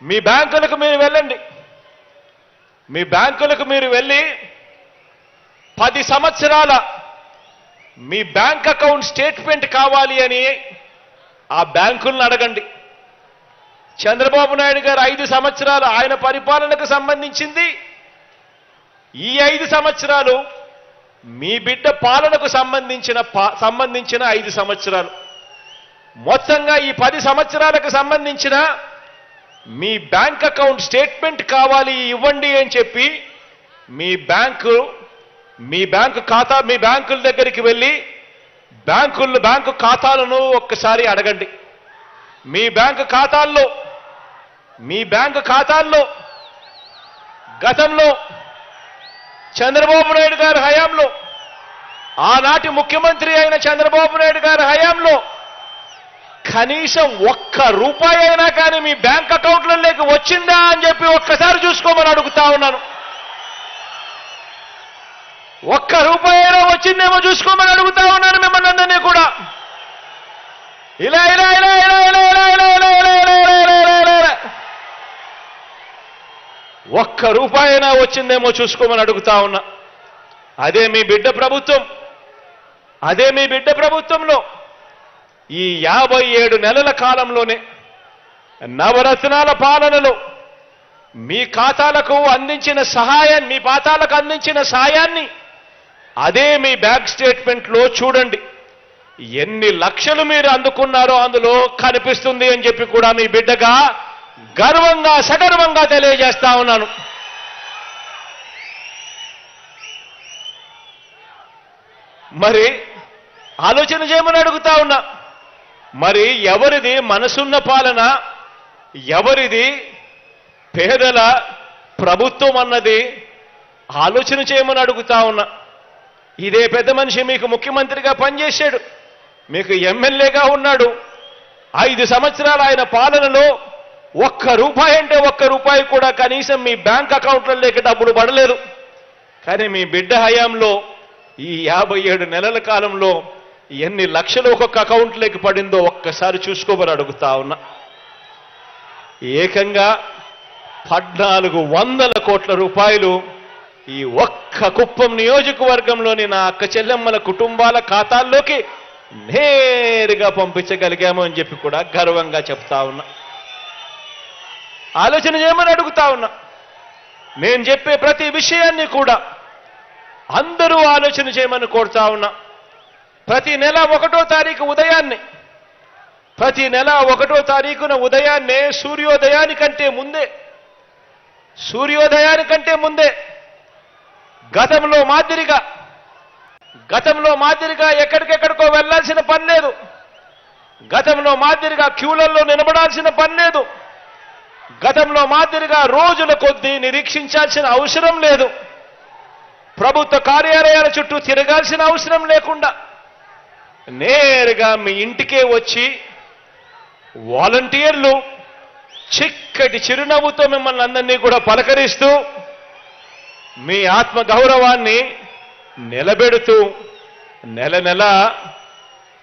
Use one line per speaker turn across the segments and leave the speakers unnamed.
మీ బ్యాంకులకు మీరు వెళ్ళండి. మీ బ్యాంకులకు మీరు వెళ్ళి 10 సంవత్సరాల మీ బ్యాంక్ అకౌంట్ స్టేట్మెంట్ కావాలి అని ఆ బ్యాంకులను అడగండి. చంద్రబాబు నాయుడు గారు 5 సంవత్సరాలు ఆయన పరిపాలనకు సంబంధించింది, ఈ 5 సంవత్సరాలు మీ బిడ్డ పాలనకు సంబంధించిన 5 సంవత్సరాలు. మొత్తంగా ఈ 10 సంవత్సరాలకు సంబంధించిన మీ బ్యాంక్ అకౌంట్ స్టేట్మెంట్ కావాలి ఇవ్వండి అని చెప్పి మీ బ్యాంకుల దగ్గరికి వెళ్ళి బ్యాంకు ఖాతాలను ఒక్కసారి అడగండి. మీ బ్యాంకు ఖాతాల్లో గతంలో చంద్రబాబు నాయుడు గారి హయాంలో, ఆనాటి ముఖ్యమంత్రి అయిన చంద్రబాబు నాయుడు గారి హయాంలో కనీసం ₹1 అయినా కానీ మీ బ్యాంక్ అకౌంట్లలోకి వచ్చిందా అని చెప్పి ఒక్కసారి చూసుకోమని అడుగుతా ఉన్నాను. ₹1 అయినా వచ్చిందేమో చూసుకోమని అడుగుతా ఉన్నాను మిమ్మల్ని అందరినీ కూడా. ఇలా ₹1 అయినా వచ్చిందేమో చూసుకోమని అడుగుతా ఉన్నా. అదే మీ బిడ్డ ప్రభుత్వంలో ఈ 57 నెలల కాలంలోనే నవరత్నాల పాలనలో మీ ఖాతాలకు అందించిన సాయాన్ని అదే మీ బ్యాంక్ స్టేట్మెంట్లో చూడండి. ఎన్ని లక్షలు మీరు అందుకున్నారో అందులో కనిపిస్తుంది అని చెప్పి కూడా మీ బిడ్డగా సగర్వంగా తెలియజేస్తా ఉన్నాను. మరి ఆలోచన చేయమని అడుగుతా ఉన్నా. మరి ఎవరిది మనసున్న పాలన, ఎవరిది పేదల ప్రభుత్వం అన్నది ఆలోచన చేయమని అడుగుతా ఉన్నా. ఇదే పెద్ద మనిషి మీకు ముఖ్యమంత్రిగా పనిచేశాడు, మీకు ఎమ్మెల్యేగా ఉన్నాడు. 5 సంవత్సరాలు ఆయన పాలనలో ₹1 అంటే ₹1 కూడా కనీసం మీ బ్యాంక్ అకౌంట్లలోకి డబ్బులు పడలేదు. కానీ మీ బిడ్డ హయాంలో ఈ 57 నెలల కాలంలో ఎన్ని లక్షలు ఒక్కొక్క అకౌంట్లోకి పడిందో ఒక్కసారి చూసుకోమని అడుగుతా ఉన్నా. ఏకంగా 1400 కోట్ల రూపాయలు ఈ ఒక్క కుప్పం నియోజకవర్గంలోని నా అక్క చెల్లెమ్మల కుటుంబాల ఖాతాల్లోకి నేరుగా పంపించగలిగాము అని చెప్పి కూడా గర్వంగా చెప్తా ఉన్నా. ఆలోచన చేయమని అడుగుతా ఉన్నా. నేను చెప్పే ప్రతి విషయాన్ని కూడా అందరూ ఆలోచన చేయమని కోరుతా ఉన్నా. ప్రతి నెల 1వ తారీఖు ఉదయాన్నే సూర్యోదయానికంటే ముందే గతంలో మాదిరిగా ఎక్కడికెక్కడికో వెళ్లాల్సిన పని లేదు. గతంలో మాదిరిగా క్యూలలో నిలబడాల్సిన పని లేదు. గతంలో మాదిరిగా రోజుల కొద్దీ నిరీక్షించాల్సిన అవసరం లేదు. ప్రభుత్వ కార్యాలయాల చుట్టూ తిరగాల్సిన అవసరం లేకుండా నేరుగా మీ ఇంటికే వచ్చి వాలంటీర్లు చిక్కటి చిరునవ్వుతో మిమ్మల్ని అందరినీ కూడా పలకరిస్తూ మీ ఆత్మ గౌరవాన్ని నిలబెడుతూ నెల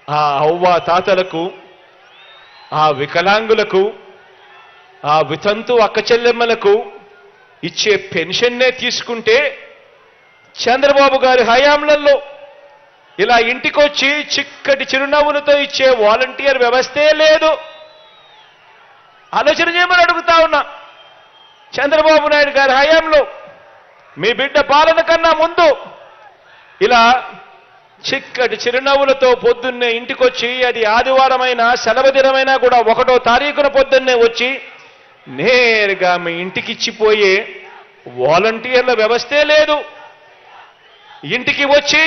ఆ అవ్వ తాతలకు, ఆ వికలాంగులకు, ఆ వితంతు అక్క చెల్లెమ్మలకు ఇచ్చే పెన్షన్నే తీసుకుంటే చంద్రబాబు గారి హయాంలలో ఇలా ఇంటికొచ్చి చిక్కటి చిరునవ్వులతో ఇచ్చే వాలంటీర్ వ్యవస్థే లేదు. ఆలోచన చేయమని అడుగుతా ఉన్నా. చంద్రబాబు నాయుడు గారి హయాంలో మీ బిడ్డ పాలన కన్నా ముందు ఇలా చిక్కటి చిరునవ్వులతో పొద్దున్నే ఇంటికొచ్చి, అది ఆదివారమైనా సెలవు దినమైనా కూడా 1వ తారీఖున పొద్దున్నే వచ్చి నేరుగా మీ ఇంటికి ఇచ్చిపోయే వాలంటీర్ల వ్యవస్థే లేదు. ఇంటికి వచ్చి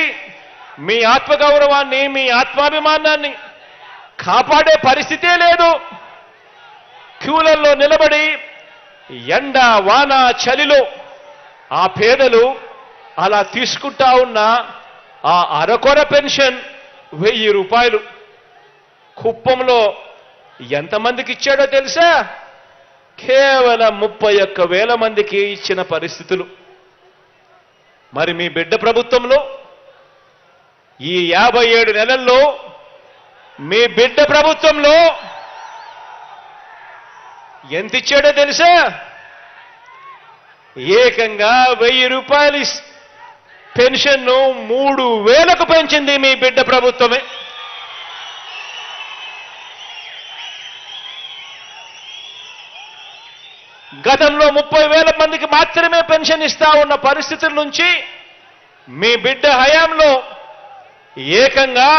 మీ ఆత్మగౌరవాన్ని, మీ ఆత్మాభిమానాన్ని కాపాడే పరిస్థితే లేదు. క్యూలలో నిలబడి ఎండ వాన చలిలో ఆ పేదలు అలా తీసుకుంటా ఉన్న ఆ అరకొర పెన్షన్ ₹1000 కుప్పంలో ఎంతమందికి ఇచ్చాడో తెలుసా? కేవలం 31,000 మందికి ఇచ్చిన పరిస్థితులు. మరి మీ బిడ్డ ప్రభుత్వంలో ఈ 57 నెలల్లో మీ బిడ్డ ప్రభుత్వంలో ఎంత ఇచ్చాడో తెలుసా? ఏకంగా 1000 రూపాయలు పెన్షన్ను 3000కు పెంచింది మీ బిడ్డ ప్రభుత్వమే. గతంలో 30,000 మందికి మాత్రమే పెన్షన్ ఇస్తా ఉన్న పరిస్థితుల నుంచి మీ బిడ్డ హయాంలో ఏకంగా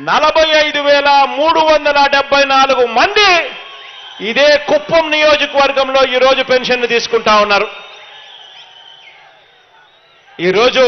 45,374 మంది ఇదే కుప్పం నియోజకవర్గంలో ఈరోజు పెన్షన్ తీసుకుంటా ఉన్నారు. ఈరోజు